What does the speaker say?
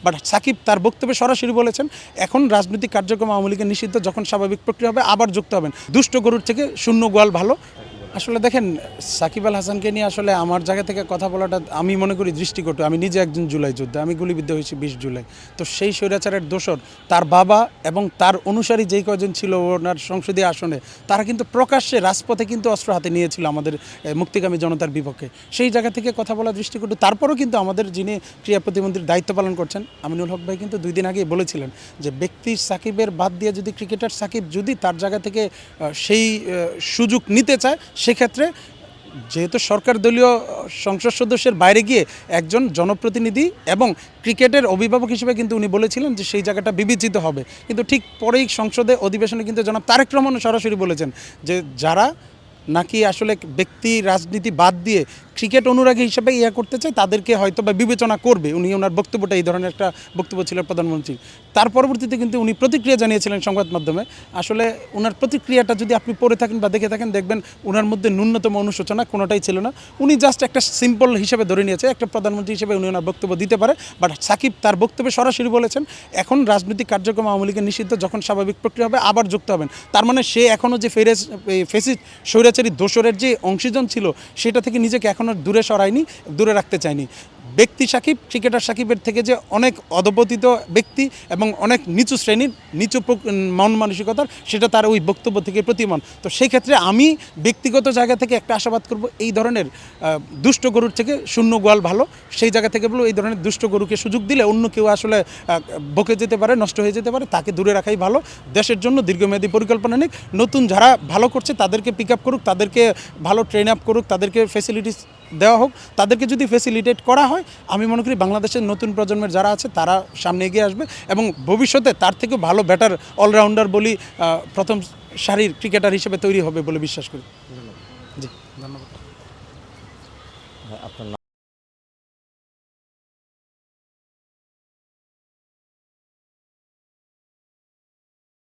But Shakib তার বক্তব্যে সরাসরি বলেছেন এখন রাজনৈতিক কার্যক্রম আওয়ামী লীগের নিষিদ্ধ, যখন স্বাভাবিক প্রক্রিয়া হবে আবার যুক্ত হবেন। দুষ্ট গরুর থেকে শূন্য গোয়াল ভালো। আসলে দেখেন, সাকিব আল হাসানকে নিয়ে আসলে আমার জায়গা থেকে কথা বলাটা আমি মনে করি দৃষ্টিকটু। আমি নিজে একজন জুলাই যোদ্ধা, আমি গুলিবিদ্ধ হয়েছি 20 জুলাই। তো সেই স্বৈরাচারের দোসর তার বাবা এবং তার অনুসারী যেই কজন ছিল ওনার সংসদীয় আসনে, তারা কিন্তু প্রকাশ্যে রাজপথে কিন্তু অস্ত্র হাতে নিয়েছিল আমাদের মুক্তিকামী জনতার বিপক্ষে। সেই জায়গা থেকে কথা বলা দৃষ্টিকটু। তারপরেও কিন্তু আমাদের যিনি ক্রীড়া প্রতিমন্ত্রীর দায়িত্ব পালন করছেন আমিনুল হক ভাই কিন্তু 2 দিন আগেই বলেছিলেন যে ব্যক্তি সাকিবের বাদ দিয়ে যদি ক্রিকেটার সাকিব যদি তার জায়গা থেকে সেই সুযোগ নিতে চায়, সেক্ষেত্রে যেহেতু সরকার দলীয় সংসদ সদস্যের বাইরে গিয়ে একজন জনপ্রতিনিধি এবং ক্রিকেটের অভিভাবক হিসেবে কিন্তু উনি বলেছিলেন যে সেই জায়গাটা বিবেচিত হবে। কিন্তু ঠিক পরেই সংসদে অধিবেশনে কিন্তু জনাব তারেক রহমান সরাসরি বলেছেন যে যারা নাকি আসলে ব্যক্তি রাজনীতি বাদ দিয়ে ক্রিকেট অনুরাগী হিসেবে করতে চায় তাদেরকে হয়তো বা বিবেচনা করবে। উনি ওনার বক্তব্যটা এই ধরনের একটা বক্তব্য ছিল প্রধানমন্ত্রী। তার পরবর্তীতে কিন্তু উনি প্রতিক্রিয়া জানিয়েছিলেন সংবাদ মাধ্যমে। আসলে ওনার প্রতিক্রিয়াটা যদি আপনি পড়ে থাকেন বা দেখে থাকেন, দেখবেন ওনার মধ্যে ন্যূনতম অনুশোচনা কোনোটাই ছিল না। উনি জাস্ট একটা সিম্পল হিসেবে ধরে নিয়েছে একটা প্রধানমন্ত্রী হিসেবে উনি ওনার বক্তব্য দিতে পারে। বাট সাকিব তার বক্তব্যে সরাসরি বলেছেন এখন রাজনৈতিক কার্যক্রম আওয়ামী লীগের নিষিদ্ধ, যখন স্বাভাবিক প্রক্রিয়া হবে আবার যুক্ত হবেন। তার মানে সে এখনও যে ফেসিস্ট স্বৈরাচারী দোসরের যে অংশীজন ছিল সেটা থেকে নিজেকে এখনও দূরে সরায়নি, দূরে রাখতে চায়নি। ব্যক্তি সাকিব, ক্রিকেটার সাকিবের থেকে যে অনেক অধপতিত ব্যক্তি এবং অনেক নিচু শ্রেণীর নিচু মন মানসিকতার, সেটা তার ওই বক্তব্য থেকে প্রতিমান। তো সেই ক্ষেত্রে আমি ব্যক্তিগত জায়গা থেকে একটা আশাবাদ করব, এই ধরনের দুষ্ট গরুর থেকে শূন্য গোয়াল ভালো। সেই জায়গা থেকে বলবো এই ধরনের দুষ্ট গরুকে সুযোগ দিলে অন্য কেউ আসলে বকে যেতে পারে, নষ্ট হয়ে যেতে পারে, তাকে দূরে রাখাই ভালো। দেশের জন্য দীর্ঘমেয়াদী পরিকল্পনা নিক, নতুন যারা ভালো করছে তাদেরকে পিক আপ করুক, তাদেরকে ভালো ট্রেন আপ করুক, তাদেরকে ফ্যাসিলিটিস দেওয়া হোক। তাদেরকে যদি ফ্যাসিলিটেট করা হয়, আমি মনে করি বাংলাদেশের নতুন প্রজন্মের যারা আছে তারা সামনে এগিয়ে আসবে এবং ভবিষ্যতে তার থেকেও ভালো ব্যাটার অলরাউন্ডার বলি প্রথম সারির ক্রিকেটার হিসেবে তৈরি হবে বলে বিশ্বাস করি। জি, ধন্যবাদ।